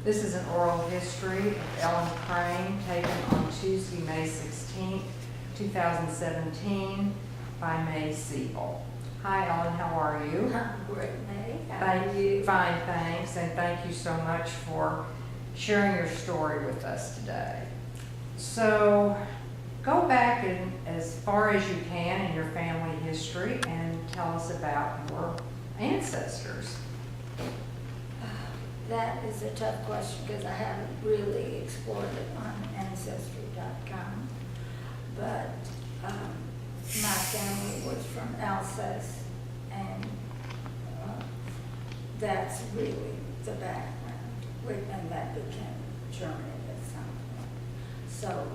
This is an oral history of Ellen Krane taken on Tuesday, May 16th, 2017 by May Sebel. Hi Ellen, how are you? I'm great, May. How are Thank you? Fine, thanks, and thank you so much for sharing your story with us today. So, go back as far as you can in your family history and tell us about your ancestors. That is a tough question because I haven't really explored it on Ancestry.com. But my family was from Alsace, and that's really the background. And that became Germany at some point. So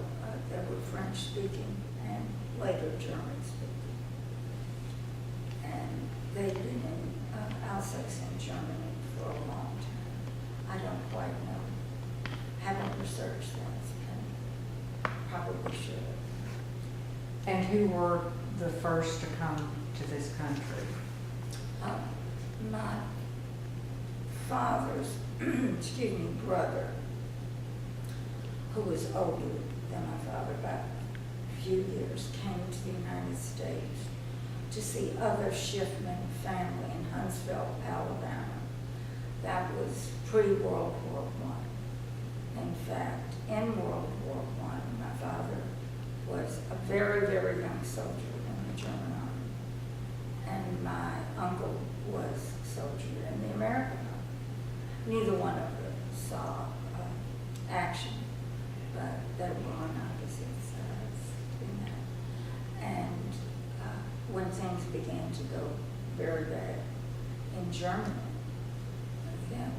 there were French speaking and later German speaking. And they'd been in Alsace and Germany for a long time. I don't quite know. Haven't researched that, and probably should. And who were the first to come to this country? My father's, excuse me, brother, who was older than my father by a few years, came to the United States to see other Schiffman family in Huntsville, Alabama. That was pre-World War I. In fact, in World War I, my father was a very, very young soldier in the German army. And my uncle was a soldier in the American army. Neither one of them saw action, but they were on opposite sides in that. And when things began to go very bad in Germany, then,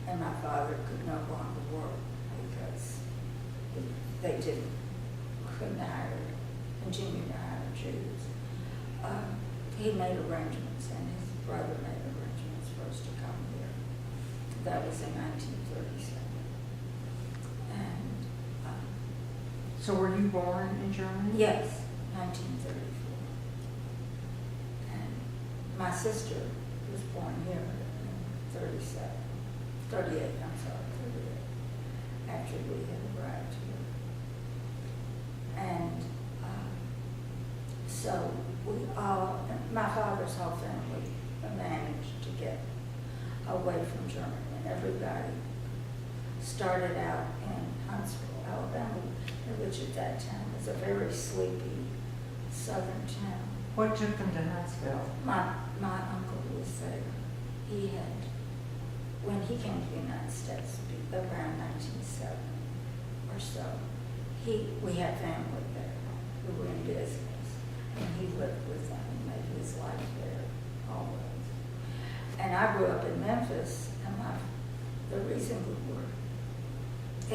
and my father could no longer work because they couldn't continue to hire Jews. He made arrangements, and his brother made arrangements for us to come here. That was in 1937. And So were you born in Germany? yes, 1934. And my sister was born here in 38, I'm sorry, 38, after we had arrived here. And so my father's whole family managed to get away from Germany, and everybody started out in Huntsville, Alabama, which at that time was a very sleepy southern town. What took them to Huntsville? My uncle was there. When he came to the United States around 1970 or so, we had family there who were in business, and he lived with them and made his life there always. And I grew up in Memphis, and the reason we were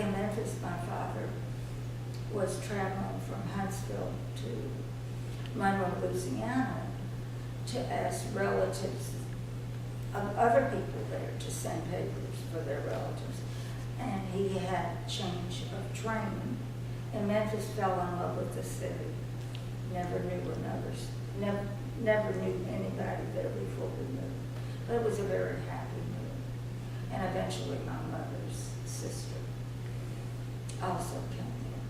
in Memphis, my father was traveling from Huntsville to Monroe, Louisiana, to ask relatives of other people there to send papers for their relatives. And he had change of training. And Memphis fell in love with the city. Never knew anybody there before we moved. But it was a very happy move. And eventually my mother's sister also came here,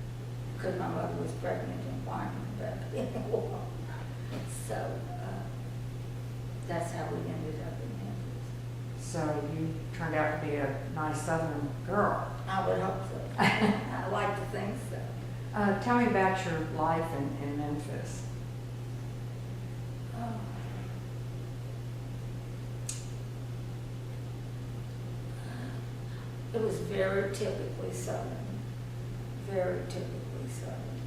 because my mother was pregnant and born back in the war. So that's how we ended up in Memphis. So you turned out to be a nice Southern girl. I would hope so. I like to think so. Tell me about your life in Memphis. Oh. It was very typically Southern. Very typically Southern.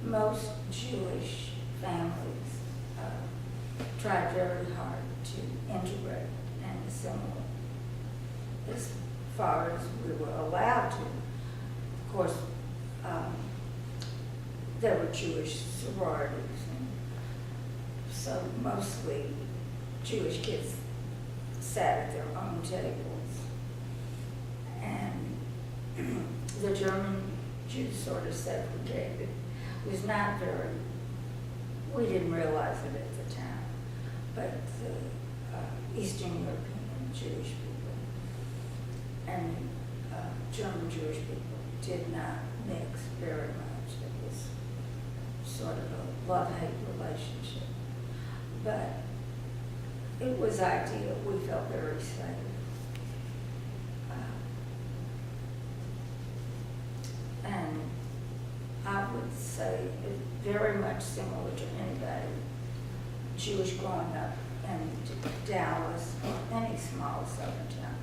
Most Jewish families tried very hard to integrate and assimilate as far as we were allowed to. Of course, there were Jewish sororities, and so mostly Jewish kids sat at their own tables. And the German Jews sort of segregated. It was not we didn't realize it at the time, but the Eastern Europeans Jewish people. And German Jewish people did not mix very much. It was sort of a love-hate relationship. But it was ideal. We felt very safe. And I would say it very much similar to anybody Jewish growing up in Dallas or any small southern town.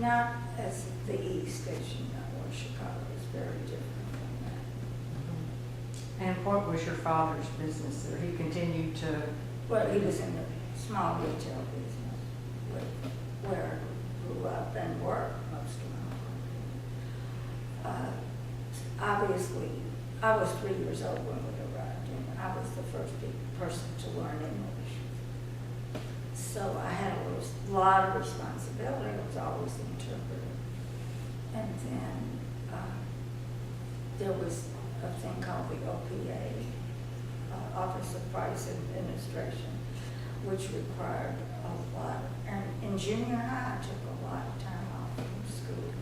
Not as the East, as you know, or Chicago is very different from that. And what was your father's business there? He continued to... Well, he was in the small retail business where I grew up and worked most of my life. Obviously, I was 3 years old when we arrived, and I was the first person to learn English. So I had a lot of responsibility. I was always the interpreter. And then there was a thing called the OPA, Office of Price Administration, which required a lot. And in junior high, I took a lot of time off from school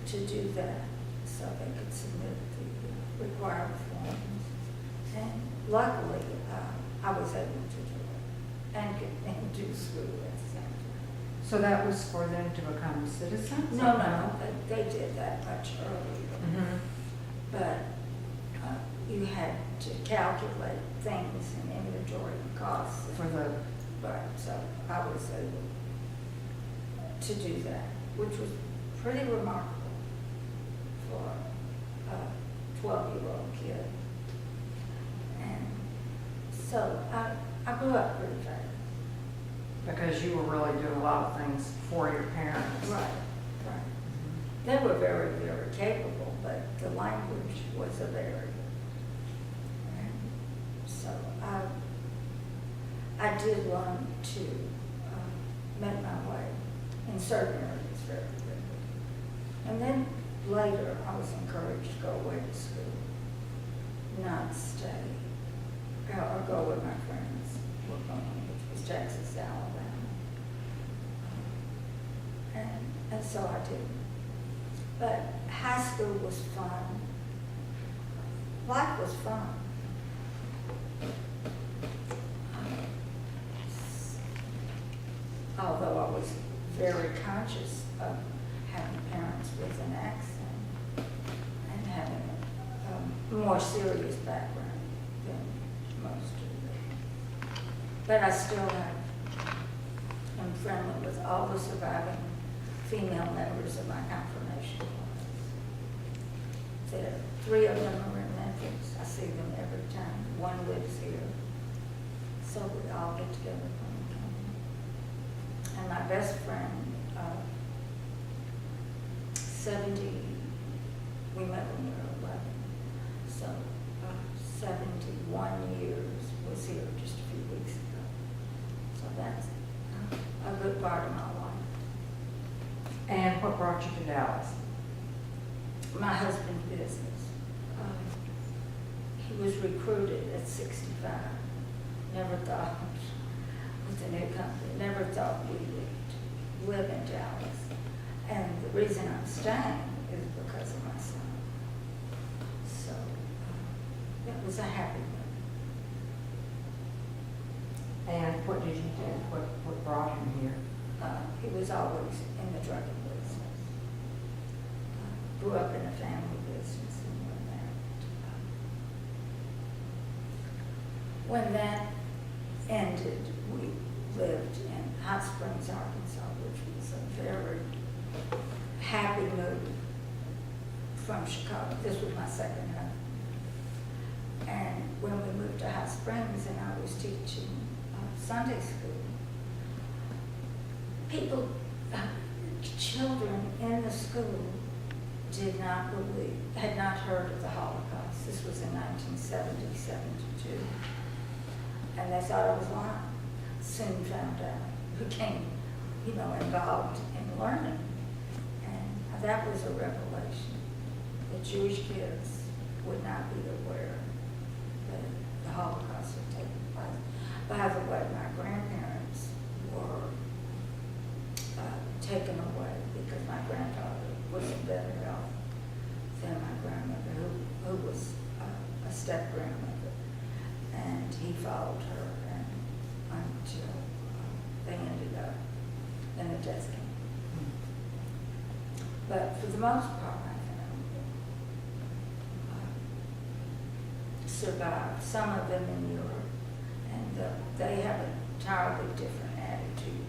to do that, so they could submit the required forms. And luckily, I was able to do it and do school at the same time. So that was for them to become citizens? No, they did that much earlier. Mm-hmm. But you had to calculate things and inventory and costs. For the... Right, so I was able to do that, which was pretty remarkable for a 12-year-old kid. And so I grew up pretty fast. Because you were really doing a lot of things for your parents. Right. They were very, very capable, but the language was a barrier. And so I did learn to make my way in certain areas very quickly. And then later, I was encouraged to go away to school, not stay, or go with my friends were going, which was Texas, Alabama. And so I did. But high school was fun. Life was fun. Although I was very conscious of having parents with an accent and having a more serious background than most of them. But I still am friendly with all the surviving female members of my confirmation class. 3 of them are in Memphis. I see them every time. 1 lives here. So we all get together when we come. And my best friend, 70, we met when we were 11. So 71 years was here just a few weeks ago. So that's a good part of my life. And what brought you to Dallas? My husband's business. He was recruited at 65. Never thought, with the new company, never thought we would live in Dallas. And the reason I'm staying is because of my son. So it was a happy one. And what did you do? What brought him here? He was always in the drug business. Grew up in a family business and when that ended, we lived in Hot Springs, Arkansas, which was a very happy move from Chicago. This was my second home. And when we moved to Hot Springs and I was teaching Sunday school, people, children in the school did not believe, had not heard of the Holocaust. This was in 1970, 72. And they thought I was lying. Soon found out. Became, involved in learning. And that was a revelation. The Jewish kids would not be aware that the Holocaust had taken place. By the way, my grandparents were step-grandmother, and he followed her until they ended up in a death camp. But for the most part, my family survived, some of them in Europe, and they have an entirely different attitude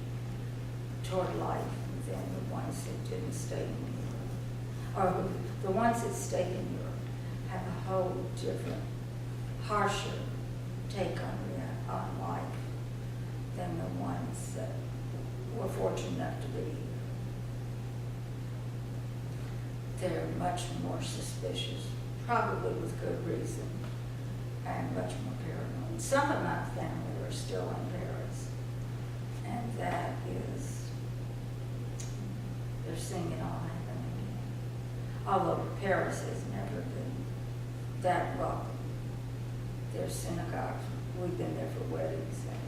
toward life than the ones that didn't stay in Europe. Or the ones that stayed in Europe have a whole different, harsher take on life than the ones that were fortunate enough to be here. They're much more suspicious, probably with good reason, and much more paranoid. Some of my family are still in Paris, and that is, they're seeing it all happen again. Although Paris has never been that welcome. Their synagogues, we've been there for weddings and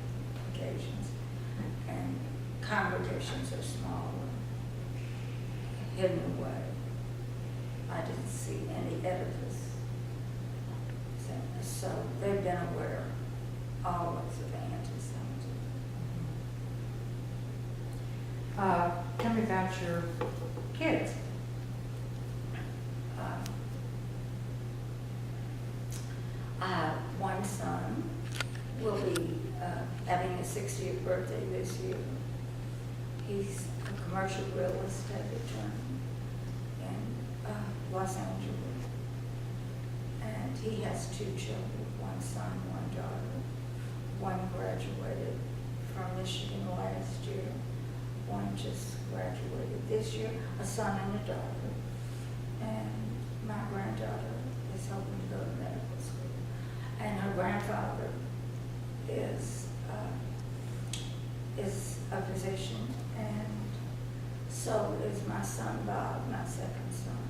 occasions, and congregations are smaller, hidden away. I didn't see any edifice. So they've been aware always of anti-Semitism. Tell me about your kids. One son will be having his 60th birthday this year. He's a commercial real estate attorney in Los Angeles. And he has 2 children, one son, one daughter. One graduated from Michigan last year. One just graduated this year, a son and a daughter. And my granddaughter is hoping to go to medical school. And her grandfather is a physician, and so is my son Bob, my second son.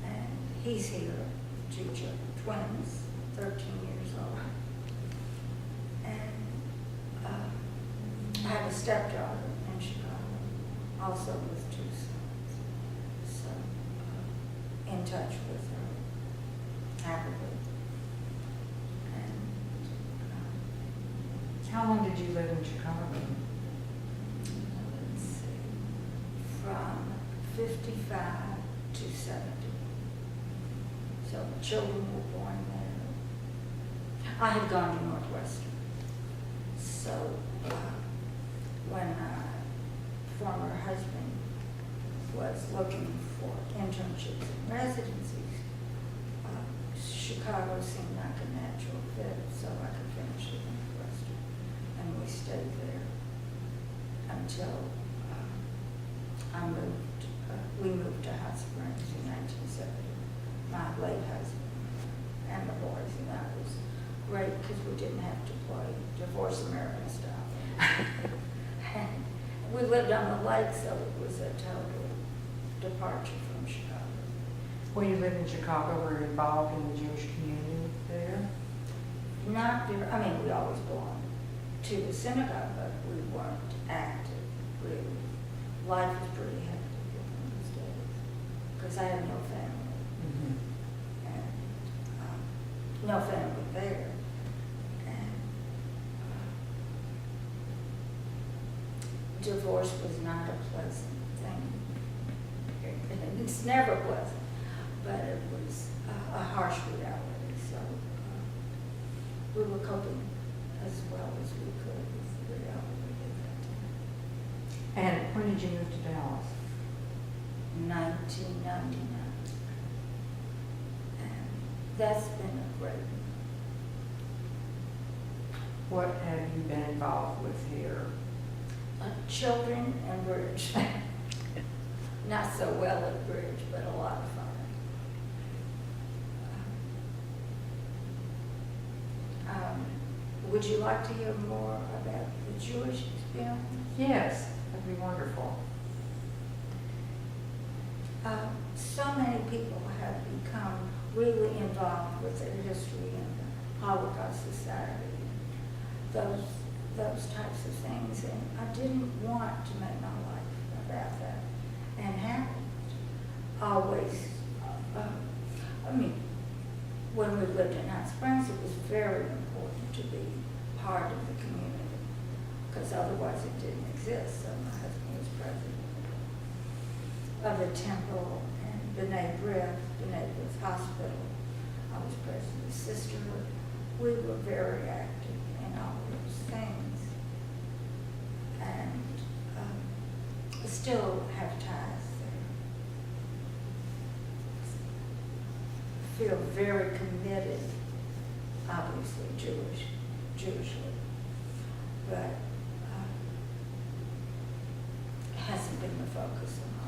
And he's here, 2 children, twins, 13 years old. And I have a stepdaughter in Chicago, also with 2 sons. So in touch with her, happily. How long did you live in Chicago? Let's see, from 55 to 70. So the children were born there. I had gone to Northwestern. So when my former husband was looking for internships and residencies, Chicago seemed like a natural fit, so I could finish it in Northwestern. And we stayed there until we moved to Hot Springs in 1970. My late husband and the boys, and that was great because we didn't have to play divorce American style. And we lived on the lake, so it was a total departure from Chicago. When you lived in Chicago, were you involved in the Jewish community there? Not very, I mean, we always belonged to the synagogue, but we weren't active, really. Life was pretty hectic in those days, because I had no family, and no family there. And divorce was not a pleasant thing. It's never pleasant, but it was a harsh reality, so we were coping as well as we could with the reality at that time. And when did you move to Dallas? 1999. And that's been a great. What have you been involved with here? Children and bridge. Not so well at bridge, but a lot of fun. Would you like to hear more about the Jewish experience? Yes, that'd be wonderful. So many people have become really involved with their history and the Holocaust Society, those types of things, and I didn't want to make my life about that, and haven't always. I mean, when we lived in Hot Springs, it was very important to be part of the community, because otherwise it didn't exist. So my husband was president of the temple and B'nai B'rith Hospital. I was president of the sisterhood. We were very active in all those things, and still have ties there. Feel very committed, obviously Jewishly, but hasn't been the focus of my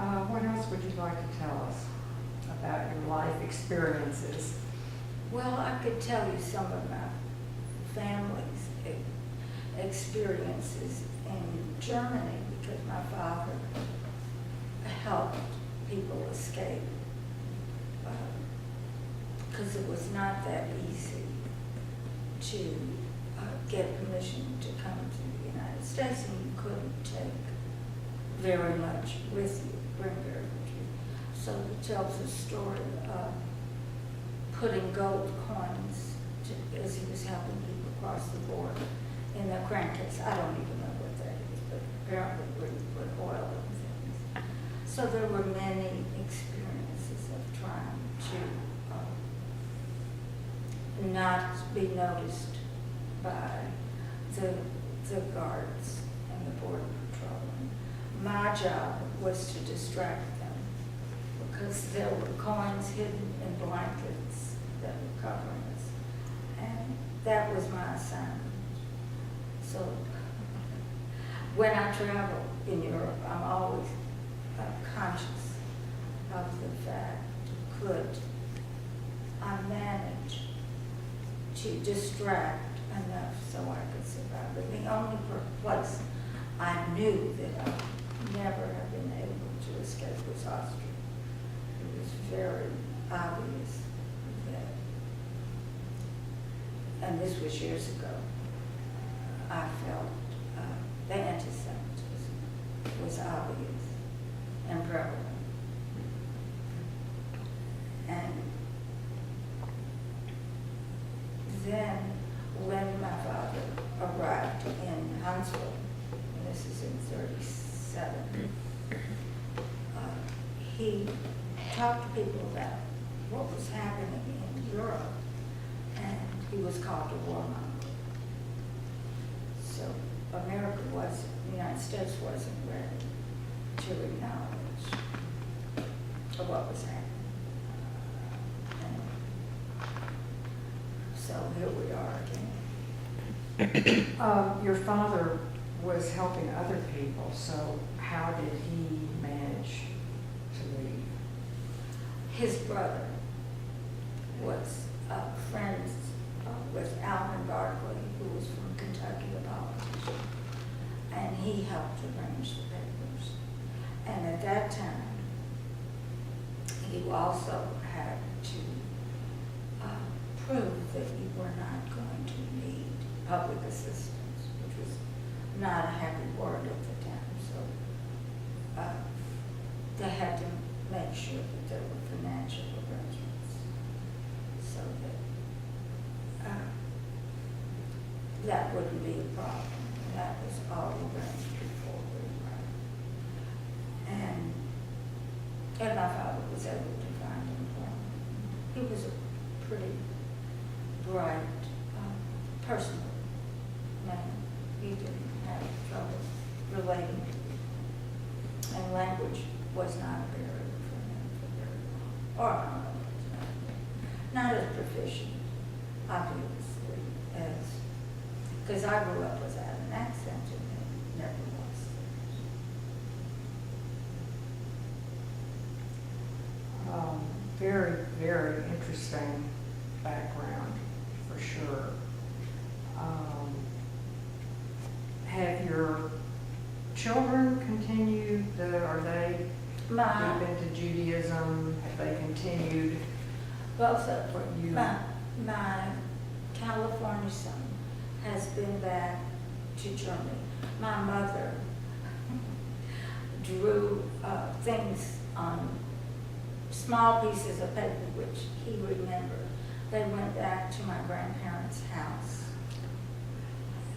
life. What else would you like to tell us about your life experiences? Well, I could tell you some of my family's experiences in Germany, because my father helped people escape, because it was not that easy to get permission to come to the United States, and you couldn't take very much with you, bring very much with you. So it tells a story of putting gold coins as he was helping people cross the border. In the Krane case, I don't even know what that is, but apparently we put oil in things. So there were many experiences of trying to not be noticed by the guards and the border patrol. My job was to distract them, because there were coins hidden in blankets that were covering us, and that was my assignment. So when I travel in Europe, I'm always conscious of the fact, could I manage to distract enough so I could survive? But the only place I knew that I would never have been able to escape was Austria. It was very obvious that, and this was years ago, I felt the anti-Semitism was obvious and prevalent. And then when my father arrived in Huntsville, and this is in 1937, he talked to people about what was happening in Europe, and he was called a warmonger. So the United States wasn't ready to acknowledge what was happening. And so here we are again. Your father was helping other people, so how did he manage to leave? His brother was friends with Alvin Barkley, who was from Kentucky, a politician, and he helped arrange the papers. And at that time, you also had to prove that you were not going to need public assistance, which was not a happy word at the time. So they had to make sure that there were financial arrangements so that that wouldn't be a problem. And that was all arranged before we arrived. And my father was able to find employment. He was a pretty bright, personal man. He didn't have trouble relating to people. And language was not a barrier for him for very long. Or not as proficient, obviously, as, because I grew up without an accent and it never was. Very, very interesting background, for sure. Have your children continued, are they deep into Judaism? Have they continued? Both of them. My California son has been back to Germany. My mother drew things on small pieces of paper which he remembered. They went back to my grandparents' house.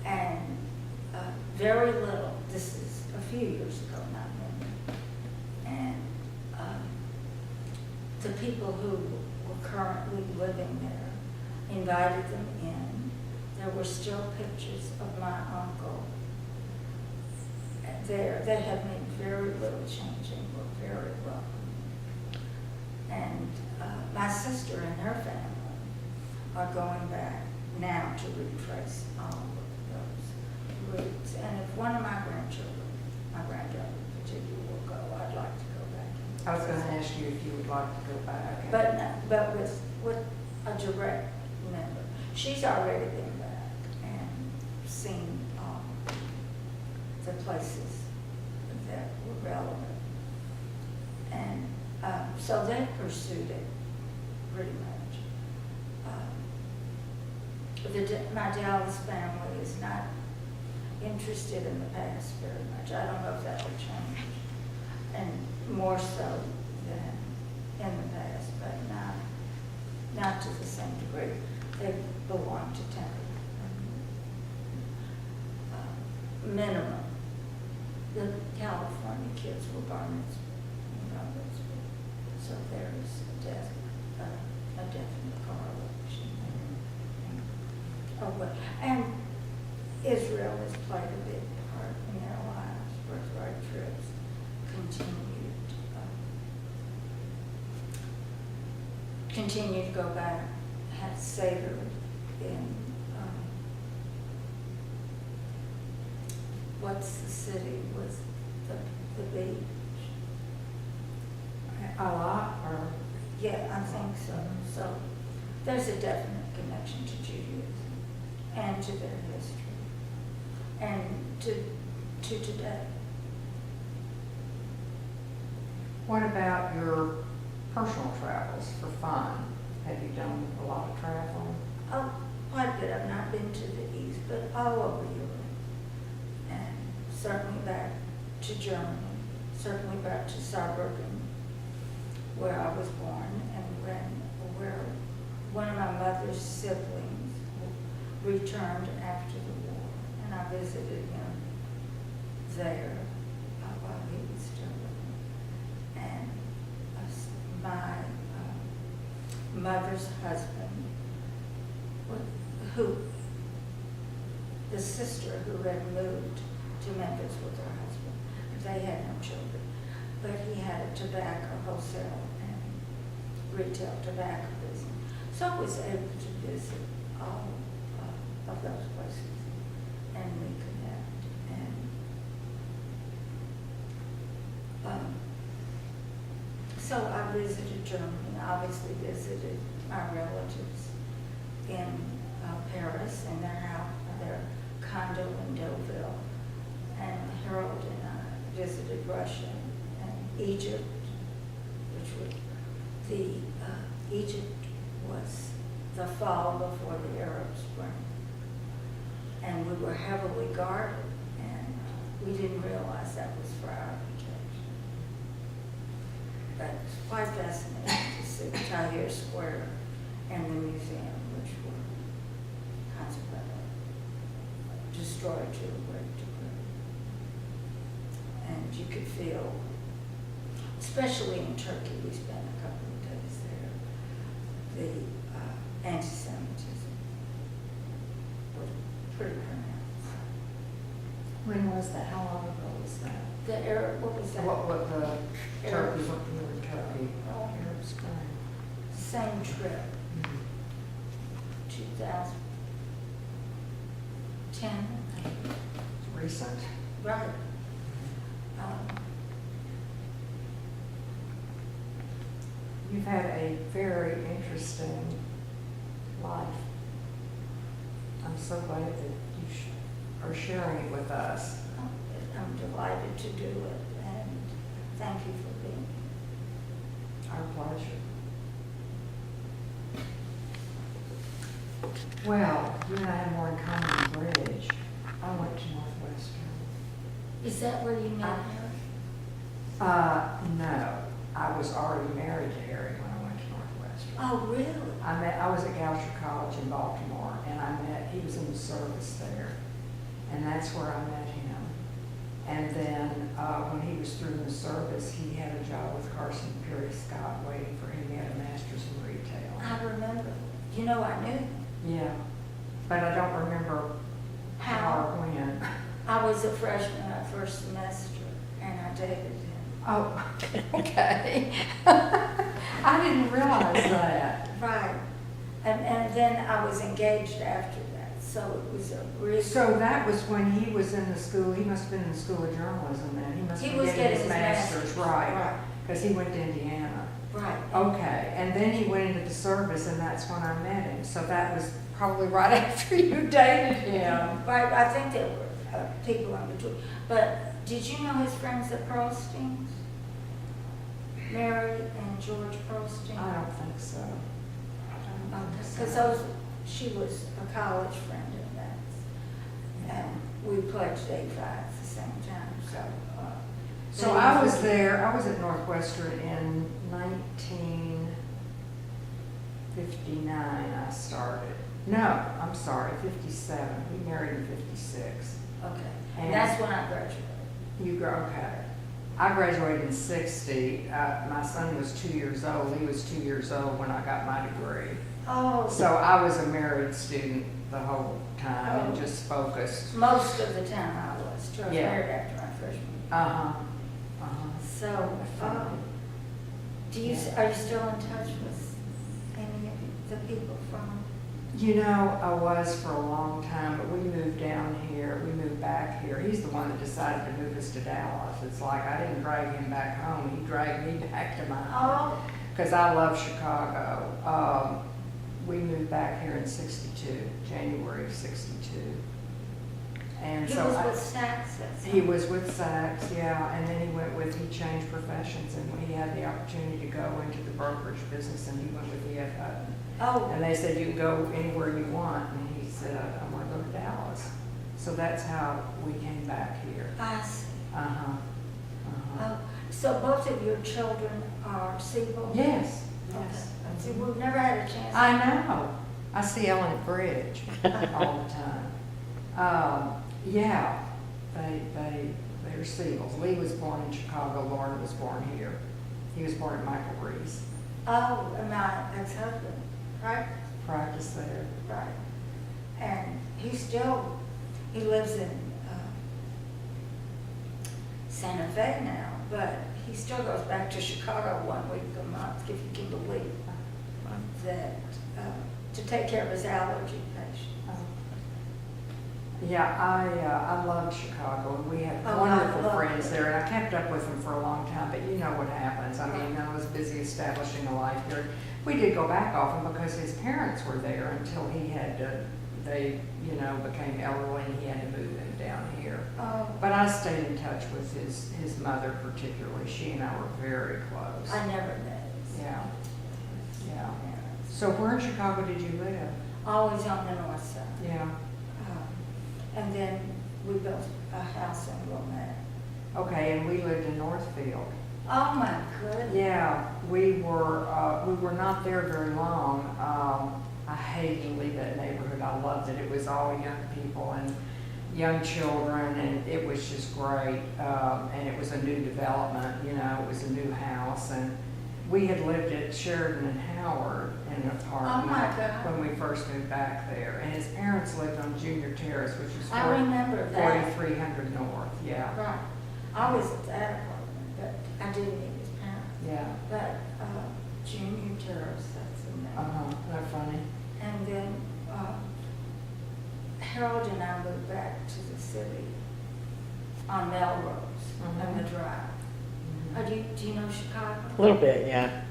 And very little, this is a few years ago, not many. And the people who were currently living there invited them in. There were still pictures of my uncle there. They had made very little change and were very welcome. And my sister and her family are going back now to retrace all of those roots. And if one of my grandchildren, my granddaughter in particular, will go, I'd like to go back. I was gonna ask you if you would like to go back. But no, but with a direct member. She's already been back and seen the places that were relevant. And so they pursued it pretty much. My Dallas family is not interested in the past very much. I don't know if that will change. And more so than in the past, but not to the same degree. They belong to Temple. Minimum. The California kids were born in Robertsville. So there is a definite correlation there. Oh, but, and Israel has played a big part in their lives. Birthright trips continue to go back. Had Seder in what's the city with the beach? A lot, or? Yeah, I think so. So there's a definite connection to Judaism and to their history and to today. What about your personal travels for fun? Have you done a lot of traveling? Oh, quite a bit. I've not been to the East, but all over Europe. And certainly back to Germany, certainly back to Saarbrücken, where I was born, and where one of my mother's siblings returned after the war. And I visited him there while he was still living. And my mother's husband, the sister who had moved to Memphis with her husband, they had no children, but he had a tobacco wholesale and retail tobacco business. So I was able to visit all of those places and reconnect. And so I visited Germany, obviously visited my relatives in Paris and their condo in Deauville. And Harold and I visited Russia and Egypt, Egypt was the fall before the Arab Spring. And we were heavily guarded, and we didn't realize that was for our protection. But it's quite fascinating to see Tahrir Square and the museum, which were consequently destroyed to a great degree. And you could feel, especially in Turkey, we spent a couple of days there, the anti-Semitism was pretty pronounced. When was that? How long ago was that? The Arab, what was that? What the Arab- Turkey, what the Turkey, Arab Spring? Same trip, 2010. Recent. Right. You've had a very interesting life. I'm so glad that you are sharing it with us. I'm delighted to do it, and thank you for being here. Our pleasure. Well, you and I have more in common than Bridge. I went to Northwestern. Is that where you met her? No. I was already married to Harry when I went to Northwestern. Oh, really? I was at Goucher College in Baltimore, and he was in the service there, and that's where I met him. And then when he was through in the service, he had a job with Carson Perry Scott waiting for him. He had a master's in retail. I remember. You know, I knew. Yeah, but I don't remember how or when. I was a freshman our first semester, and I dated him. Oh, okay. I didn't realize that. Right. And then I was engaged after that, so it was a really... So that was when he was in the school, he must have been in the School of Journalism then. He must He have was been getting his his master's, master's, right. right. Because he went to Indiana. Right. Okay, and then he went into the service, and that's when I met him. So that was probably right after you dated him. Right, I think there were people in between. But did you know his friends at Prostings? Mary and George Prosting? I don't think so. Because she was a college friend of that. And we pledged 85 at the same time, so. So I was there, I was at Northwestern in 1959 I started. No, I'm sorry, 57. We married in 56. Okay, And and that's when I graduated. Okay. I graduated in 60. My son was 2 years old. He was 2 years old when I got my degree. Oh. So I was a married student the whole time and just focused. Most of the time I was. I was Yeah. married after my freshman year. Uh-huh. So, are you still in touch with any of the people from? You know, I was for a long time, but we moved down here. We moved back here. He's the one that decided to move us to Dallas. It's like I didn't drag him back home. He dragged me back to my home. Oh. Because I love Chicago. We moved back here in 62, January of 62. And He so was with Saks at some he was with Saks, yeah, and then he changed professions, and he had the opportunity to go into the brokerage business, and he went with E.F. Hutton. Oh. And they said, you can go anywhere you want, and he said, I want to go to Dallas. So that's how we came back here. I see. Uh-huh. Oh, so both of your children are Sebel? Yes, Okay. yes. See, we've never had a chance. I know. I see Ellen at Bridge all the time. Yeah, they're Sebels. Lee was born in Chicago. Lauren was born here. He was born at Michael Reese. Oh, and my ex-husband, right? Practiced there. Right. And he lives in Santa Fe now, but he still goes back to Chicago 1 week a month, if you can believe that, to take care of his allergy patient. Yeah, I loved Chicago, and we had Oh, I wonderful love friends it. there, and I kept up with them for a long time, but you know what happens. I mean, I was busy establishing a life here. We did go back often because his parents were there until they became elderly, and he had to move them down here. Oh, But I stayed in touch with his mother particularly. She and I were very close. I never met his Yeah, yeah. parents. So where in Chicago did you live? Always on the north side. Yeah. And then we built a house in Wilmette. Okay, and we lived in Northfield. Oh, my goodness. Yeah, we were not there very long. I hated to leave that neighborhood. I loved it. It was all young people and young children, and it was just great. And it was a new development, it was a new house. And we had lived at Sheridan and Howard in an apartment Oh, my God. when we first moved back there. And his parents lived on Junior Terrace, which is I remember that. 4300 North, yeah. Right. I was at that apartment, but I didn't meet his parents. Yeah. But Junior Terrace, that's the name. Isn't that funny? And then Harold and I moved back to the city on Melrose on the drive. Do you know Chicago? A little bit, yeah.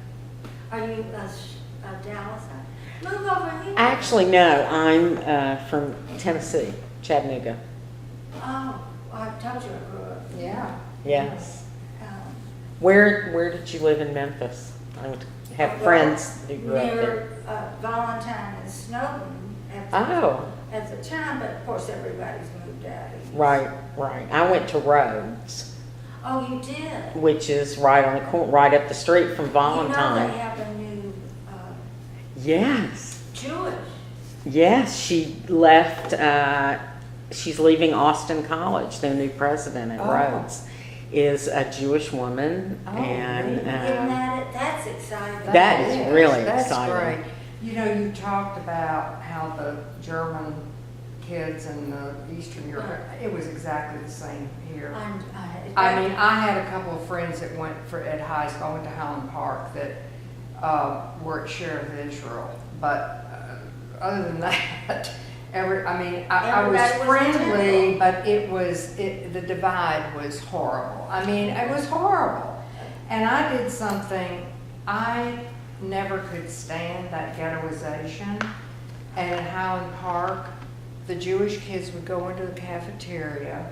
Are you a Dallas? Move over here. Actually, no, I'm from Tennessee, Chattanooga. Oh, I told you I grew up. Yeah. Yes. Um, Where did you live in Memphis? I have well, friends who grew up there. Near Valentine and Snowden Oh, at the time, but of course everybody's moved out. right. I went to Rhodes. Oh, you did? which is right on the right up the street from You know Valentine. they have a new Yes, Jewish. yes, she left, she's leaving Austin College. Their new president at Oh. Rhodes is a Jewish woman, Oh, and really? That's exciting. That is really That's exciting. great. You know, you talked about how the German kids and the Eastern Europe, it was exactly the same here. I mean, I had a couple of friends that went at high school. I went to Highland Park that were at Sheriff Israel, but other than that, I was Everybody was friendly, but the divide was horrible. I mean, it was horrible. And I did something, I never could stand that ghettoization. And in Highland Park, the Jewish kids would go into the cafeteria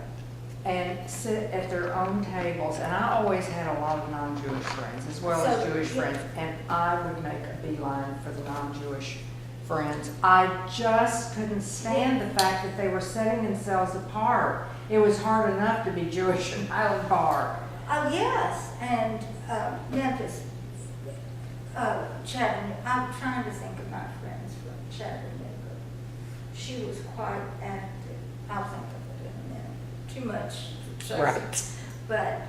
and sit at their own tables. And I always had a lot of non-Jewish friends as well as Jewish friends. And I would make a beeline for the non-Jewish friends. I just couldn't stand the fact that they were setting themselves apart. It was hard enough to be Jewish in Highland Park. Oh, yes, and Memphis, Chattanooga. I'm trying to think of my friends from Chattanooga. She was quite active. I'll think of it in a minute. Too much. Right. But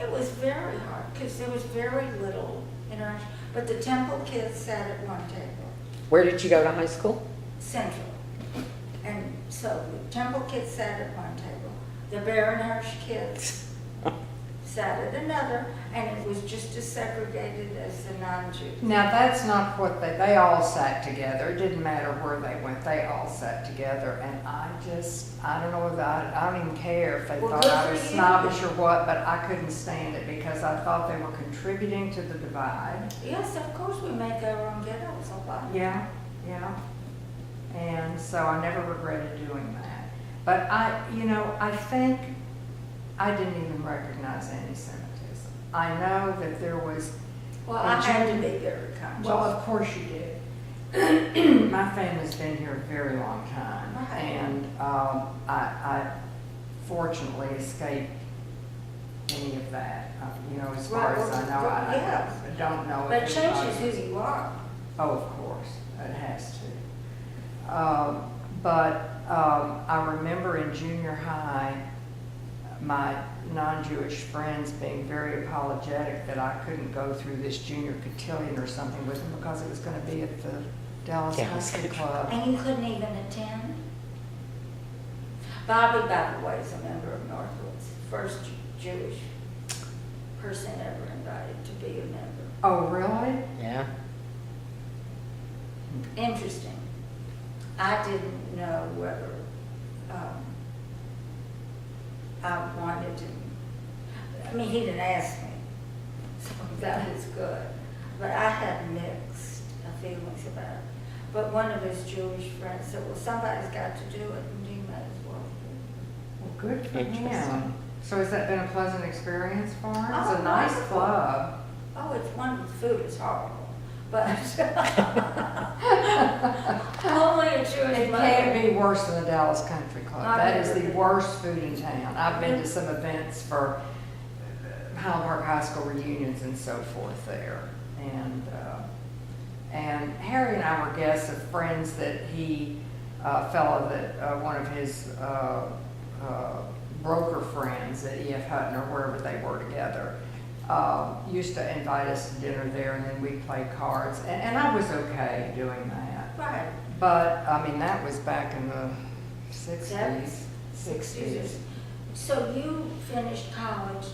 it was very hard because there was very little interaction. But the Temple kids sat at one table. Where did you go to high school? Central. And so the Temple kids sat at one table. The Baronhurst kids sat at another, and it was just as segregated as the non-Jews. Now, that's not what they all sat together. It didn't matter where they went. They all sat together. And I don't know if I don't even care if they Well, thought good I for was you. snobbish or what, but I couldn't stand it because I thought they were contributing to the divide. Yes, of course we make our own ghettos a lot. Yeah, yeah. And so I never regretted doing that. But I think I didn't even recognize anti-Semitism. I know that there was. Well, I had to be very conscious. Well, of course you did. My family's been here a very long time, Right. and I fortunately escaped any of that. As far Right, as I know, yeah. I don't know. But it if changes anybody- who you are. Oh, of course, it has to. But I remember in junior high, my non-Jewish friends being very apologetic that I couldn't go through this junior cotillion or something with them because it was going to be at the Dallas Country Club. And you couldn't even attend? Bobby, by the way, is a member of Northwoods, first Jewish person ever invited to be a member. Oh, really? Yeah. Interesting. I didn't know whether I wanted to. I mean, he didn't ask me, so that was good. But I had mixed feelings about it. But one of his Jewish friends said, well, somebody's got to do it, and you may as well do Well, good for Interesting. him. So has that been a pleasant experience for him? It's Oh, a nice wonderful. club. it. Oh, it's wonderful. Food is horrible. But only a Jewish It mother. can't be worse than the Dallas Country Club. I've That is never the been. worst food in town. I've been to some events for Highland Park High School reunions and so forth there. And Harry and I were guests of friends that fellow that one of his broker friends at E.F. Hutton or wherever they were together used to invite us to dinner there, and then we played cards. And I was okay doing that. Right. But, I mean, that was back in the 60s. 60s. So you finished college,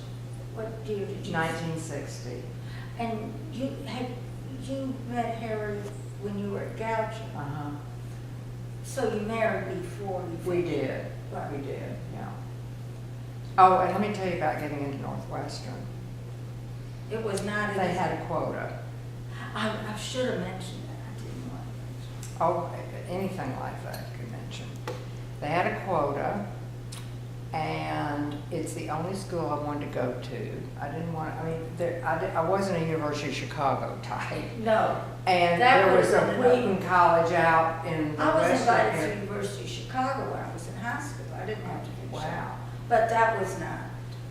what year did you? 1960. And you met Harry when you were at Goucher. Uh-huh. So you married before you We finished? did. Right. We did, yeah. Oh, and let me tell you about getting into Northwestern. It was not. They had a quota. I should have mentioned that. I didn't want to mention. Oh, anything like that you could mention. They had a quota, and it's the only school I wanted to go to. I didn't want, I wasn't a University of Chicago type. No. And That there was would've a been enough. Wheaton College out in the I was western invited to area. University of Chicago when I was in high school. I didn't have to finish. Wow. But that was not.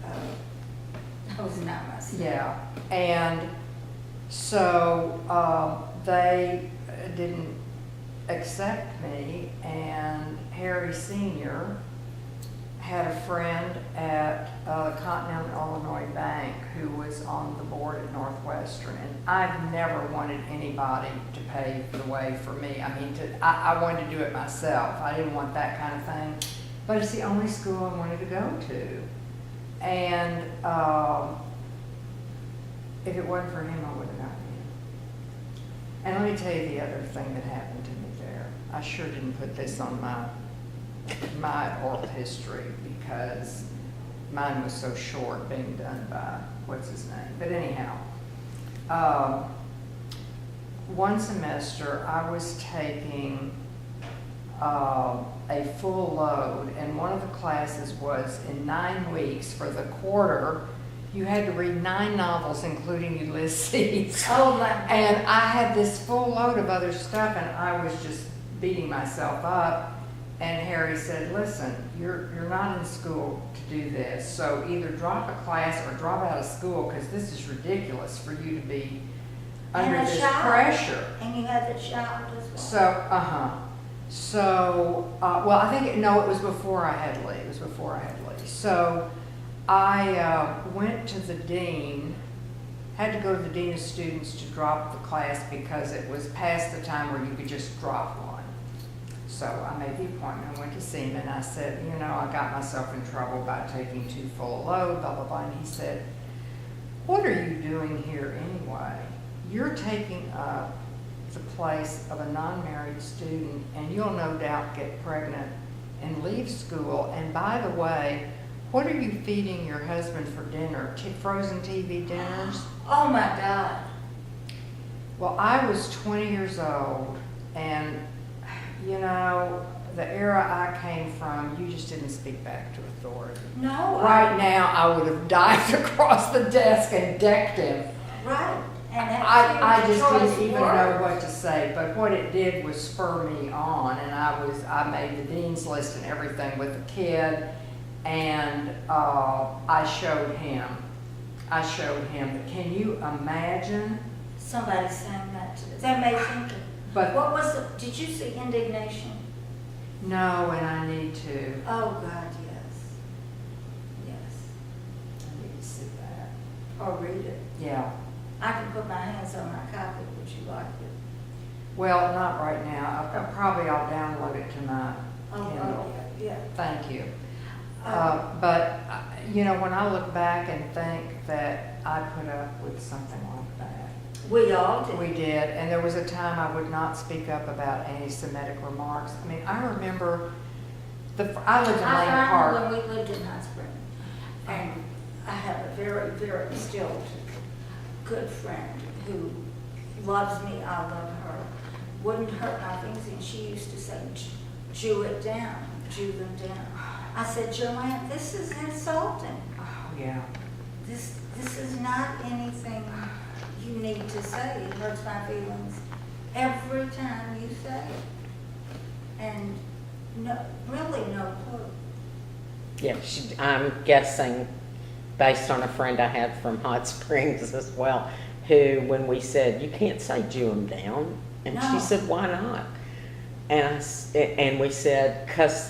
that was not my style. Yeah, and so they didn't accept me, and Harry Sr. had a friend at the Continental Illinois Bank who was on the board at Northwestern, and I've never wanted anybody to pay the way for me. I mean, I wanted to do it myself. I didn't want that kind of thing, but it's the only school I wanted to go to. And if it wasn't for him, I would have gotten in. And let me tell you the other thing that happened to me there. I sure didn't put this on my oral history because mine was so short, being done by, what's his name? But anyhow, one semester I was taking a full load, and one of the classes was in 9 weeks for the quarter. You had to read 9 novels, including Ulysses. Oh my. And I had this full load of other stuff, and I was just beating myself up. And Harry said, listen, you're not in school to do this, so either drop a class or drop out of school, because this is ridiculous for you to be under And a this child. pressure. And you had the child as well. So, well, I think, no, it was before I had Lee. It was before I had Lee. So I went to the dean, had to go to the dean of students to drop the class because it was past the time where you could just drop one. So I made the appointment, went to see him, and I said, you know, I got myself in trouble by taking too full a load, blah, blah, blah. And he said, what are you doing here anyway? You're taking up the place of a non-married student, and you'll no doubt get pregnant and leave school. And by the way, what are you feeding your husband for dinner? Frozen TV dinners? Oh my God. Well, I was 20 years old, and you know, the era I came from, you just didn't speak back to authority. No. Right now, I would have dived across the desk and decked him. Right. And I just choice didn't even word. know what to say, but what it did was spur me on, and I made the dean's list and everything with the kid, and I showed him. Can you imagine? Somebody sang that to us. That made me. But What was the, did you see Indignation? no, and I need to. Oh God, yes. Yes. I need to see that. Or read it. Yeah. I can put my hands on my copy. Would you like it? Well, not right now. I'll download it to my Kindle. Yeah. Thank you. But you know, when I look back and think that I put up with something like that. We all did. We did, and there was a time I would not speak up about anti-Semitic remarks. I mean, I remember I lived in Lane I Park. remember when we lived in Hot Spring, and I have a very, very still good friend who loves me. I love her. Wouldn't hurt my feelings, and she used to say, "Jew it down, Jew them down." I said, "Joanne, this is insulting. Oh yeah. This is not anything you need to say. It hurts my feelings every time you say it." And really no clue. Yeah, I'm guessing, based on a friend I had from Hot Springs as well, who, when we said, you can't say Jew 'em down, and No. she said, why not? And we said, because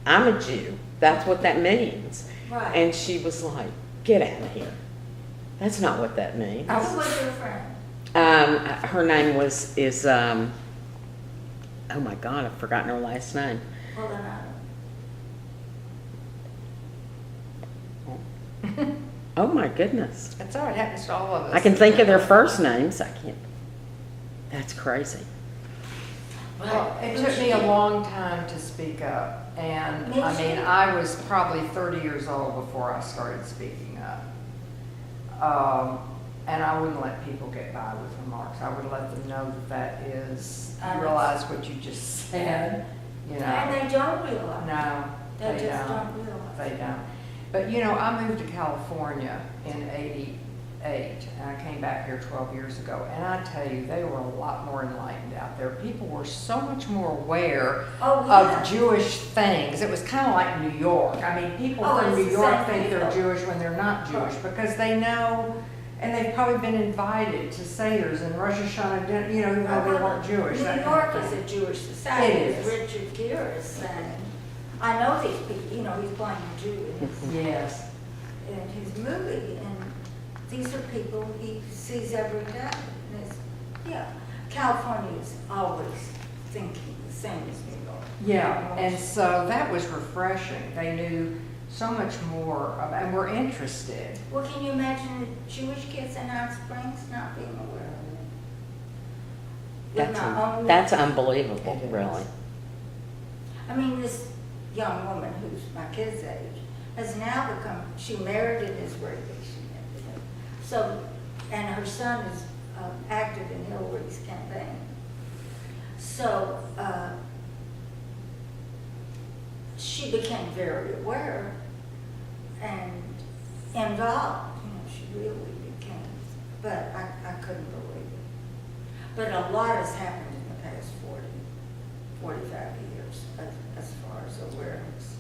I'm a Jew. That's what that means. Right. And she was like, get out of here. That's not what that means. Who was your friend? Her name is oh my God, I've forgotten her last name. Well, then Oh my goodness. That's all right. It happens to all of us. I can think of their first names. I can't. That's crazy. Well, it took me a long time to speak up, and Me I mean, too. I was probably 30 years old before I started speaking up. And I wouldn't let people get by with remarks. I would let them know that is, you realize what you just said, you know. And they don't realize. No, They they just don't. don't realize. They don't. But you know, I moved to California in 8, and I came back here 12 years ago, and I tell you, they were a lot more enlightened out there. People were so much more aware Oh, yeah. of Jewish things. It was kind of like New York. I mean, people Oh, from it's New the York same think they're people. Jewish when they're not Jewish because they know, and they've probably been invited to Seder's and Rosh Hashanah dinner, you know, even though they weren't Jewish. that New kind York of is thing. a Jewish society, It as is. Richard Gere is saying. I know these people, you know, he's playing a Jew Yes. in his movie, and these are people he sees every day. And it's, yeah, California is always thinking the same as New York. Yeah, and so that was refreshing. They knew so much more, and were interested. Well, can you imagine the Jewish kids in Hot Springs not being aware of it? With my own- That's unbelievable, It is. really. I mean, this young woman who's my kid's age has now become, she married an Israeli, she married him. So, and her son is active in Hillary's campaign. So, she became very aware and involved, you know, she really became, but I couldn't believe it. But a lot has happened in the past 45 years as far as awareness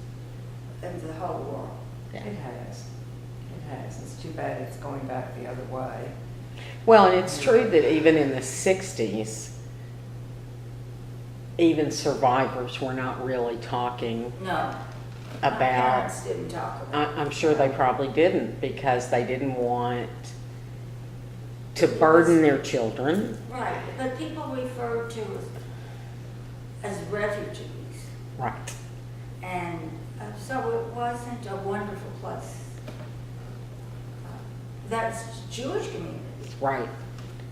of the whole world. It has. It has. It's too bad it's going back the other way. Well, and it's true that even in the 60s, even survivors were not really talking No. My about, parents didn't talk about it. I'm sure they probably didn't, because they didn't want to burden their children. Right, but people referred to as refugees. Right. And so it wasn't a wonderful place. That's Jewish community. Right.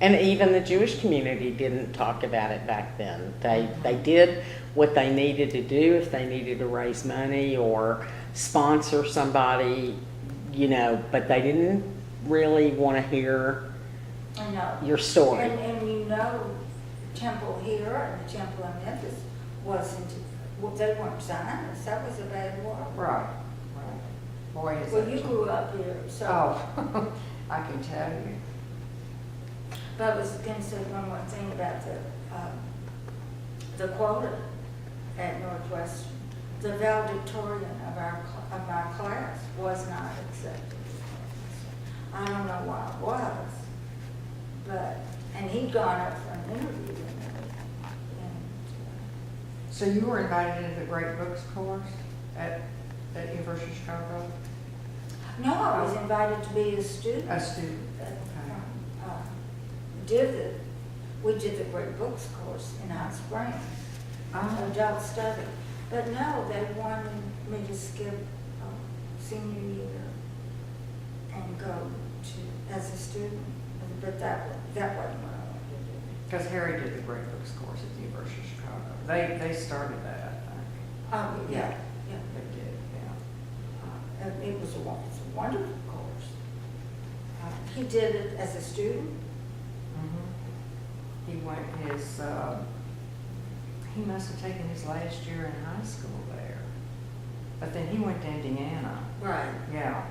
And even the Jewish community didn't talk about it back then. They did what they needed to do if they needed to raise money or sponsor somebody, you know, but they didn't really want to hear I know. your story. And you know, the temple here and the temple in Memphis wasn't, well, they weren't Zionists. That was a bad war. Right. Right. Boy, is Well, that you true. grew up here, so. Oh, I can tell you. But I was going to say one more thing about the quota at Northwestern. The valedictorian of my class was not accepted. I don't know why it was, but, and he'd gone up for an interview and So you were invited into the Great Books course at University of Chicago? no, I was invited to be a student. A student. We did the Great Books course in Hot Springs, Oh. adult study. But no, they wanted me to skip senior year and go to, as a student, but that wasn't what I wanted to do. Because Harry did the Great Books course at the University of Chicago. They started that, I think. Oh, yeah, yeah. They did, yeah. And it was a wonderful course. He did it as a student. Mhm. He went he must have taken his last year in high school there. But then he went to Indiana. Right. Yeah.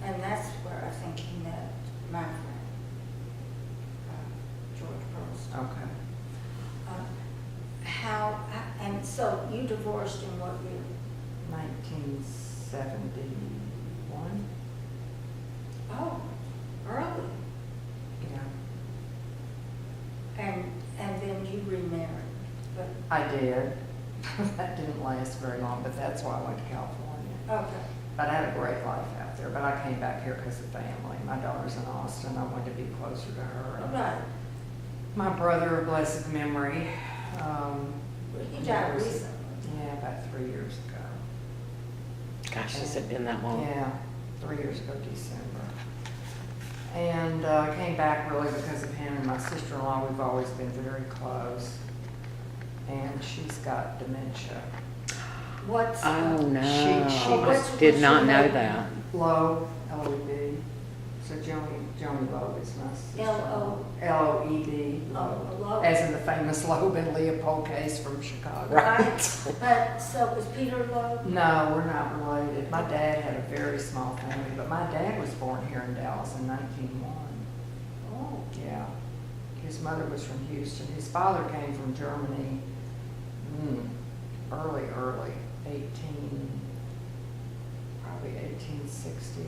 And that's where I think he met my friend, George Pearlstein. Okay. And so you divorced in what year? 1971. Oh, early. Yeah. And then you remarried, but, I did. That didn't last very long, but that's why I went to California. okay. But I had a great life out there, but I came back here because of family. My daughter's in Austin. I wanted to be closer to her. Right. My brother of blessed memory. He died was- recently. Yeah, about 3 years ago. Gosh, has it been that long? Yeah, 3 years ago, December. And I came back really because of him and my sister-in-law. We've always been very close. And she's got dementia. What's? Oh, no. She Oh, was what's- Did not know what's- that. low, LOB. So Joni Loeb is my sister. L-O. L-O-E-B. Oh, Loeb. As in the famous Loeb and Leopold case from Chicago. Right, but, so was Peter Loeb? No, we're not related. My dad had a very small family, but my dad was born here in Dallas in 1901. Oh, Yeah. His mother was from Houston. His father came from Germany, early, 1860,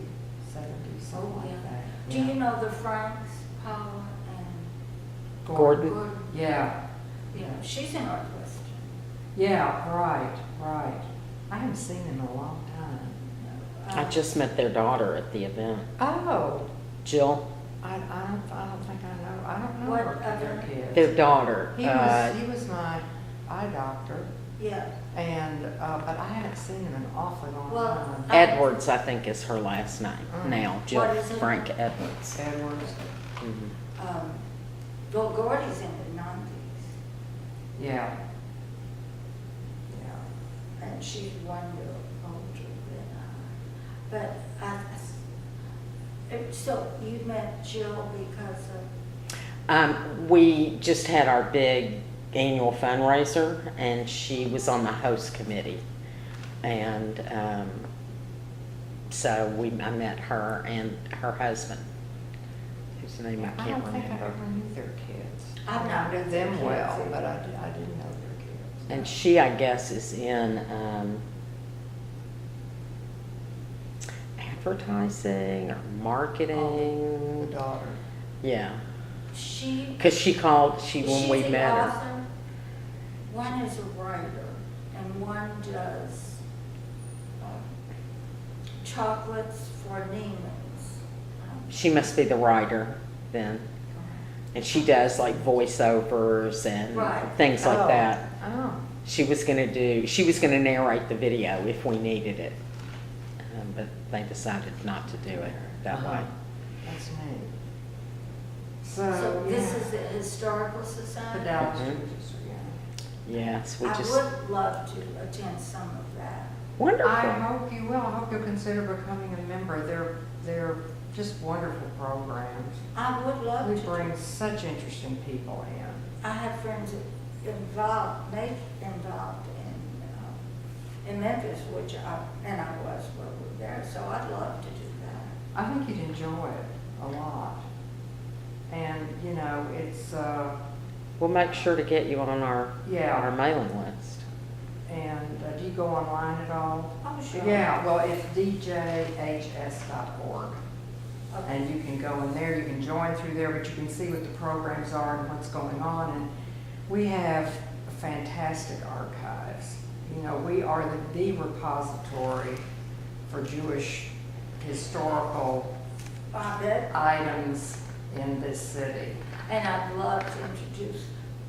70, something oh, like yeah. that. Do Yeah. you know the Franks, Paula and Gordon. Gordon? Yeah. You know, she's in Northwestern. Yeah, right. I haven't seen him in a long time. I just met their daughter at the event. Oh, Jill, I don't think I know. I don't know What their other- kids. their daughter. He was my eye doctor, Yeah, and but I haven't seen him in an awfully long Well, time. Edwards, I think, is her last name now. Jill What is it? Frank Edwards. Edwards. Mhm. Bill Gordy's in the 90s, Yeah. and she's 1 year older than I. But so you met Jill because of, We just had our big annual fundraiser, and she was on the host committee. And so I met her and her husband, whose name I I can't don't think I remember. ever knew their kids. I've not I knew met their them kids well, either. but I didn't know their kids. And she, I guess, is in advertising or The marketing. daughter. Yeah, she. because she called, when we She's met the her. author. One is a writer, and one does chocolates for Neiman's. She must be the writer then. And she does like voiceovers and Right. things like Oh. that. Oh. She was gonna narrate the video if we needed it. But they decided not to do it that Uh-huh. way. That's neat. So this yeah. is the Historical The Society? Dallas Mhm. Jews, yeah. Yes, we I just, would love to attend some of that. wonderful. I hope you will. I hope you'll consider becoming a member. They're just wonderful programs. I would love We to. bring such interesting people in. I have friends involved in Memphis, which I was while we were there, so I'd love to do that. I think you'd enjoy it a lot. And, it's, We'll make sure to get you on our Yeah. mailing list. and do you go online at all? Oh, sure. Yeah, well, it's djhs.org. Okay. And you can go in there, you can join through there, but you can see what the programs are and what's going on. And we have fantastic archives. We are the repository for Jewish historical I bet. items in this city. And I'd love to introduce,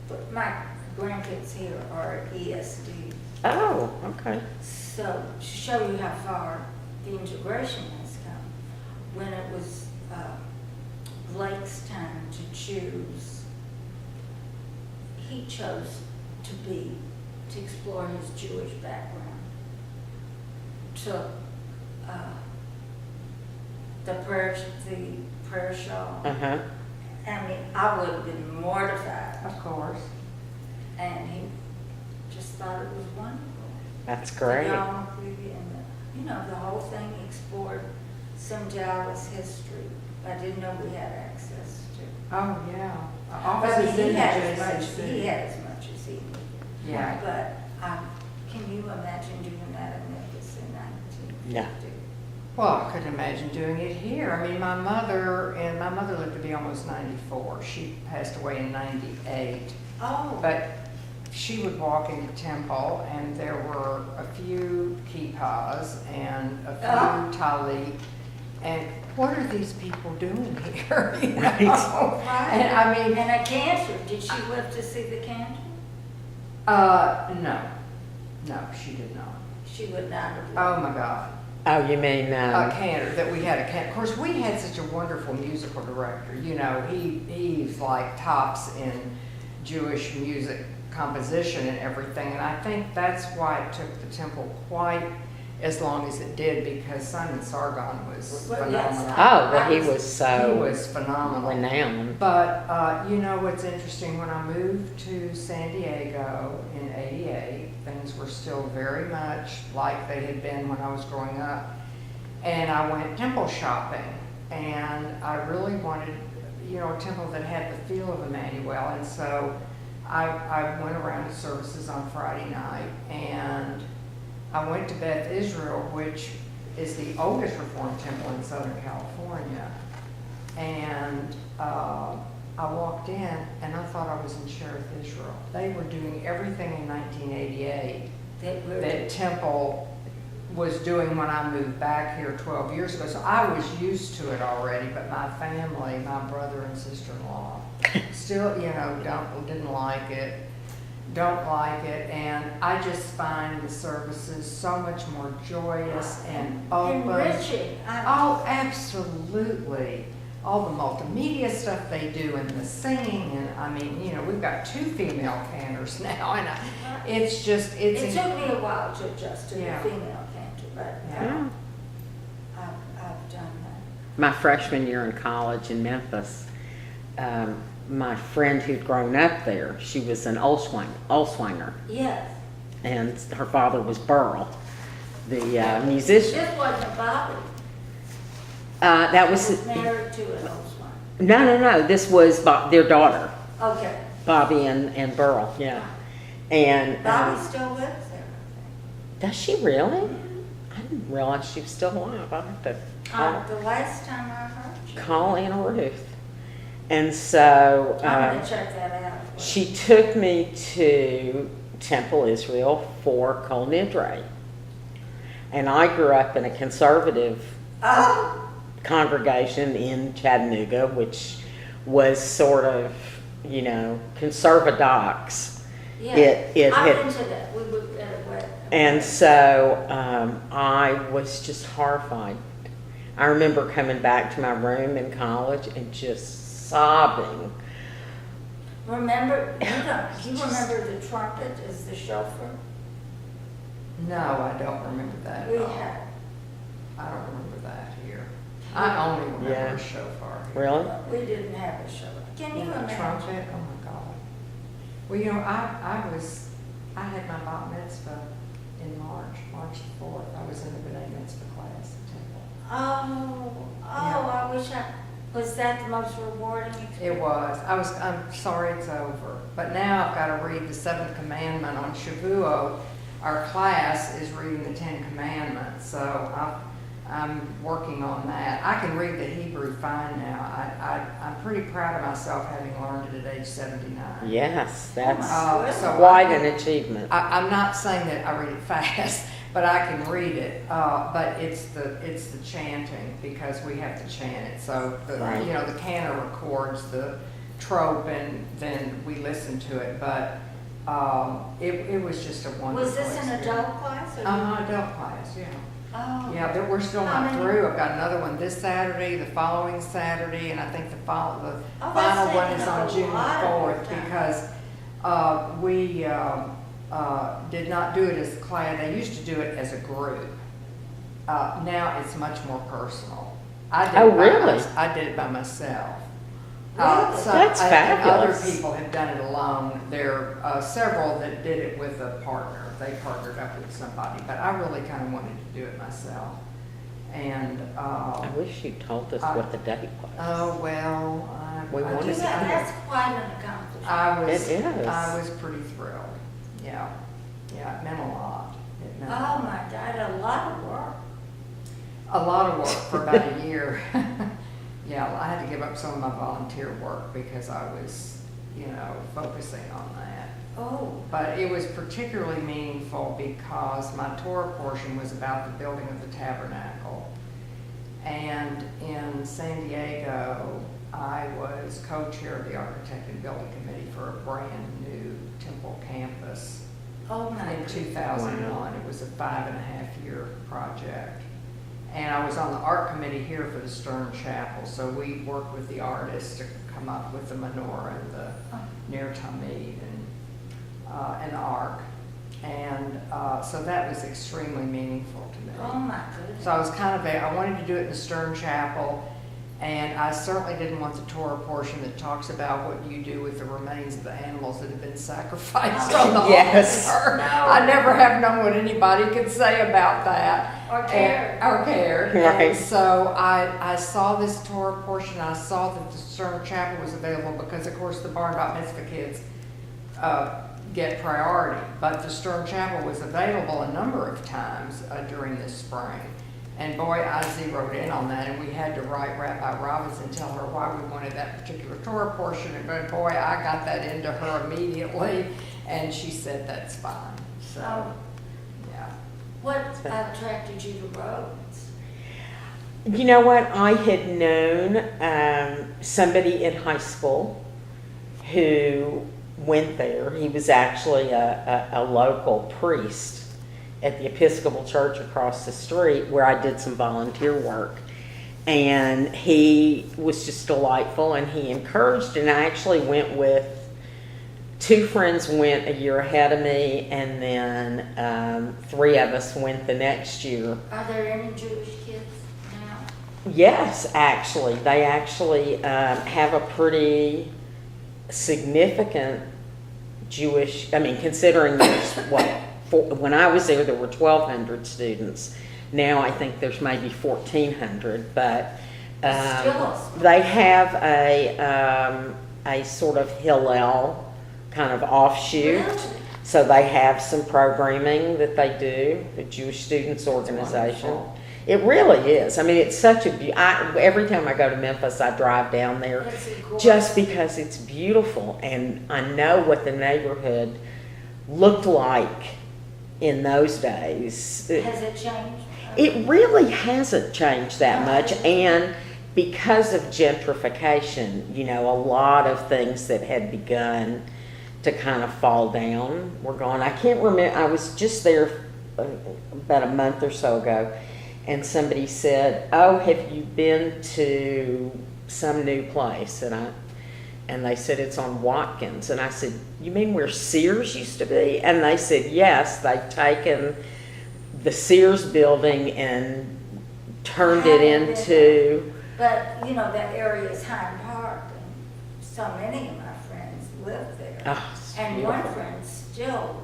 but my grandkids here are ESD. Oh, okay. So to show you how far the integration has come, when it was Blake's time to choose, he chose to explore his Jewish background. Took the prayer shawl. Uh-huh. I mean, I would have been mortified, Of course. and he just thought it was wonderful. That's great. The geometry and the whole thing explored some Dallas history I didn't know we had access to. Oh, yeah. But Offices he in had as adjacent much, city. he had as much as he needed. Yeah. But can you imagine doing that in Memphis in 1950? Well, I couldn't imagine doing it here. I mean, my mother lived to be almost 94. She passed away in 98. Oh. But she would walk into temple and there were a few kippahs and a few talit. And what are these people doing here? You know? Right. And I mean, And a cantor, did she live to see the cantor? no, she did not. She would not have. Oh my God. Oh, you mean, Cantor, that we had a cantor. Of course, we had such a wonderful musical director. He's like tops in Jewish music composition and everything. And I think that's why it took the temple as long as it did, because Simon Sargon was Well, yes, phenomenal. Oh, well, he was He so was phenomenal. renowned. But, you know what's interesting, when I moved to San Diego in '88, things were still very much like they had been when I was growing up. And I went temple shopping, and I really wanted, you know, a temple that had the feel of Emmanuel. And so I went around to services on Friday night, and I went to Beth Israel, which is the oldest Reformed temple in Southern California. And I walked in, and I thought I was in Cherith, Israel. They were doing everything in 1988 that temple was doing when I moved back here 12 years ago. So I was used to it already, but my family, my brother and sister-in-law, still, you know, didn't like it, don't like it. And I just find the services so much more joyous and open. Enriching. Oh, absolutely. All the multimedia stuff they do and the singing, and I mean, you know, we've got 2 female cantors now, and it's just, It took me a while to adjust to Yeah. the female cantor, but Yeah. I've done that. My freshman year in college in Memphis, my friend who'd grown up there, she was an Olswinger, Yes. and her father was Burl, the musician. This wasn't Bobby. That He was, was married to an old one. no, this was their daughter, Okay. Bobby and Burl, yeah. And Bobby still lives there, does she really? I didn't realize she was still alive. I'll have to I think. The last time I heard you. call Anna Ruth. And so I'm gonna check that out. she took me to Temple Israel for Kol Nidre. And I grew up in a conservative Oh, congregation in Chattanooga, which was sort of, you know, conservadox. yeah. It I've had, been to that. We were at a wedding. and so I was just horrified. I remember coming back to my room in college and just sobbing. Remember, do you remember the trumpet as the chauffeur? no, I don't remember that We at all. had. I don't remember that here. I only remember Yeah. a shofar here. Really? We didn't have a chauffeur. Can you And the imagine? trumpet, oh my God. Well, you know, I had my bat mitzvah in March the 4th. I was in the B'nai Mitzvah class at Temple. I wish was that the most rewarding experience? It was. I'm sorry it's over. But now I've got to read the 7th commandment on Shavuot. Our class is reading the 10 commandments, so I'm working on that. I can read the Hebrew fine now. I'm pretty proud of myself having learned it at age 79. Yes, that's So quite I- an achievement. I'm not saying that I read it fast, but I can read it. But it's the chanting, because we have to chant it. So Right. you know, the cantor records the trope, and then we listen to it. But it was just a wonderful. Was this an experience. adult class? Or Adult class, yeah. Oh. Yeah, but we're still How not many? through. I've got another one this Saturday, the following Saturday, and I think the Oh, that's final one taking is up on a June lot of your 4th, time. because we did not do it as a class. They used to do it as a group. Now it's much more personal. I did Oh, it by really? I did it by myself. Really? That's and other fabulous. people have done it alone. There are several that did it with a partner. They partnered up with somebody, but I really kind of wanted to do it myself. And I wish you told us what the date was. oh well, We I wanted just to know. That's quite an accomplishment. It is. I was pretty thrilled. Yeah, it meant a lot. It meant Oh my God, a lot of work. a lot of work for about a year. Yeah, I had to give up some of my volunteer work because I was, you know, focusing on that. Oh, But it was particularly meaningful because my Torah portion was about the building of the tabernacle. And in San Diego, I was co-chair of the Architect and Building Committee for a brand new temple campus oh my in God. 2001. Wow. It was a 5.5-year project. And I was on the art committee here for the Stern Chapel, so we worked with the artists to come up with the menorah and the Ner Tamid and the ark. And so that was extremely meaningful to me. Oh, my goodness. So I was kind of, I wanted to do it in the Stern Chapel, and I certainly didn't want the Torah portion that talks about what you do with the remains of the animals that have been sacrificed on the Yes. altar. No. I never have known what anybody could say about that. Or care. Or care. Right. And so I saw this Torah portion, I saw that the Stern Chapel was available because, of course, the Bar Bat Mitzvah kids get priority. But the Stern Chapel was available a number of times during this spring. And boy, I zeroed in on that, and we had to write Rabbi Robinson, tell her why we wanted that particular Torah portion. And boy, I got that into her immediately, and she said that's fine. So, yeah. What attracted you to Rhodes? You know what? I had known somebody in high school who went there. He was actually a local priest at the Episcopal Church across the street where I did some volunteer work. And he was just delightful, and he encouraged, and I actually went with, 2 friends went a year ahead of me, and then 3 of us went the next year. Are there any Jewish kids now? Yes, actually. They actually have a pretty significant Jewish, considering there's, when I was there were 1,200 students. Now I think there's maybe 1,400, but they have a sort of Hillel kind of offshoot. Really? So they have some programming that they do, the Jewish Students Organization. Wonderful. It really is. I mean, it's such a every time I go to Memphis, I drive down there That's gorgeous. just because it's beautiful, and I know what the neighborhood looked like in those days. Has it changed? It really hasn't changed that much, and because of gentrification, a lot of things that had begun to kind of fall down were gone. I can't remember, I was just there about a month or so ago, and somebody said, "Oh, have you been to some new place?" And they said, "It's on Watkins." And I said, "You mean where Sears used to be?" And they said, "Yes, they've taken the Sears building and turned it into..." But, that area is Hyde Park, and so many of my friends live there. Oh, it's And one beautiful. friend still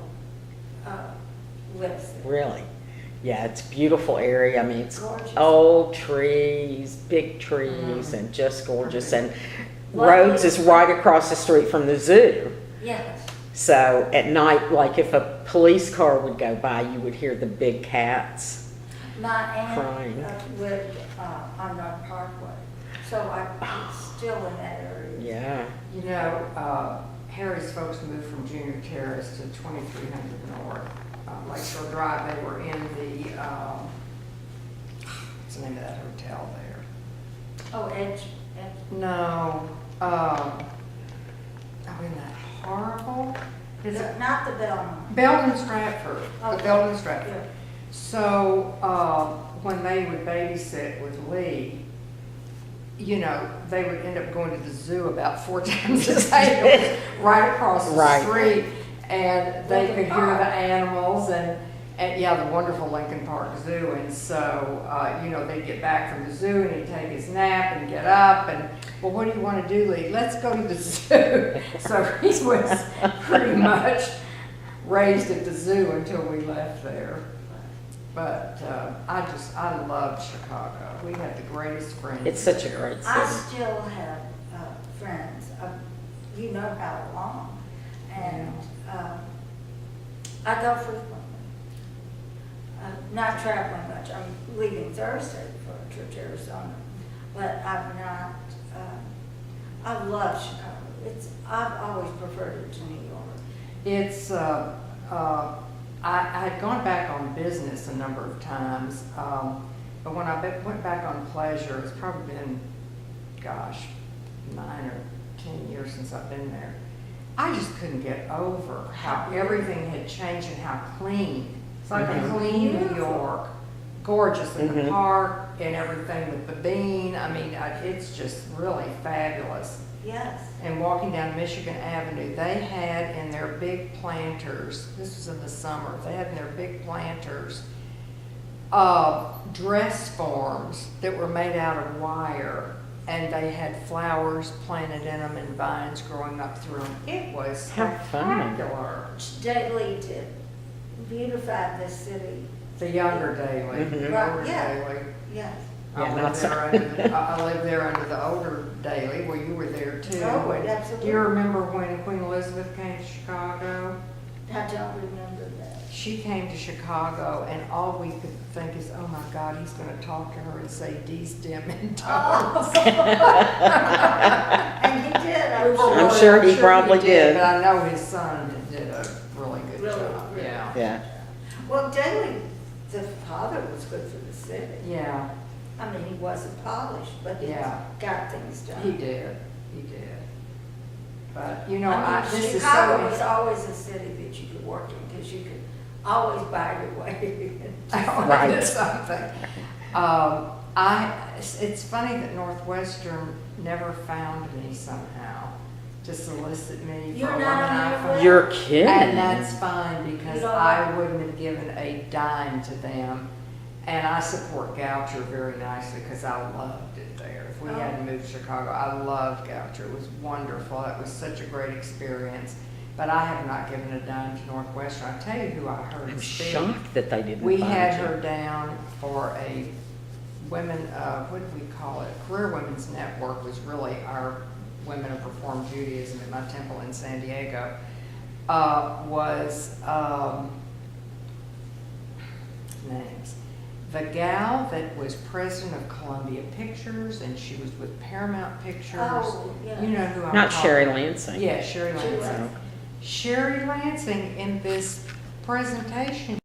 lives there. Really? Yeah, it's a beautiful area. I mean, it's Gorgeous. old trees, big trees, and just gorgeous. And Lovely. Rhodes is right across the street from the zoo. Yes. So at night, like if a police car would go by, you would hear the big cats. My aunt Crying. lived on North Parkway, so I'm still in that area. Yeah. Harry's folks moved from Junior Terrace to 2300 North, Lakeshore Drive. They were in the, what's the name of that hotel there? Oh, Edge. No, isn't that horrible? Is it Not the Belmont. Belden Stratford? The Okay. Belden Stratford. Yeah. So, when they would babysit with Lee, they would end up going to the zoo about 4 times a day, right across the Right. street. And they Lincoln could hear Park. the animals and the wonderful Lincoln Park Zoo. And so, they'd get back from the zoo and he'd take his nap and get up and, "Well, what do you want to do, Lee? Let's go to the zoo." So he was pretty much raised at the zoo until we left there. But I loved Chicago. We had the greatest friends. It's such a there. great I city. still have friends, how long, and I go frequently. Not traveling much. I'm leaving Thursday for a trip to Arizona, but I'm not. I love Chicago. I've always preferred it to New York. It's, I had gone back on business a number of times, but when I went back on pleasure, it's probably been, 9 or 10 years since I've been there. I just couldn't get over how everything had changed and how clean. It's like a clean New York, gorgeous in the Mhm. park, and everything with the bean. I mean, it's just really fabulous. Yes. And walking down Michigan Avenue, they had in their big planters, this was in the summer, they had in their big planters dress forms that were made out of wire, and they had flowers planted in them and vines growing up through them. It was How fun. spectacular. Daily did beautify the city. The younger Daily, Mhm. the Right, older yeah. Daily. Yes. Yeah, I not lived so- there under I lived there under the older Daily. Well, you were there too. Oh, And absolutely. Do you remember when Queen Elizabeth came to Chicago? I don't remember that. She came to Chicago, and all we could think is, oh my God, he's going to talk to her and say, "Dees, dim, and tones." And he did, I'm I'm sure. sure he probably did. But I know his son did a really good Really, job. really. Yeah. Yeah. Well, Daley, the father was good for the city. Yeah, I mean, he wasn't polished, but he Yeah. got things done. he did. He did. But, you know, I mean, this is Chicago so. was always a city that you could work in because you could always buy your way. Right. Into something. It's funny that Northwestern never found me somehow to solicit me for You're a not woman on I their found. list? You're kidding. And that's fine because You don't I like- wouldn't have given a dime to them. And I support Goucher very nicely because I loved it there. If we hadn't moved to Chicago, I loved Goucher. It was wonderful. It was such a great experience. But I have not given a dime to Northwestern. I'll tell you who I heard I'm speak. shocked that they didn't We find had you. her down for a women, what did we call it? Career Women's Network was really our Women of Reformed Judaism at my temple in San Diego. Names. The gal that was president of Columbia Pictures, and she was with Paramount Pictures. Oh, yeah. You know who I'm Not talking Sherry about. Lansing. Yeah, Sherry Sherry Lansing. Lansing. Sherry Lansing in this presentation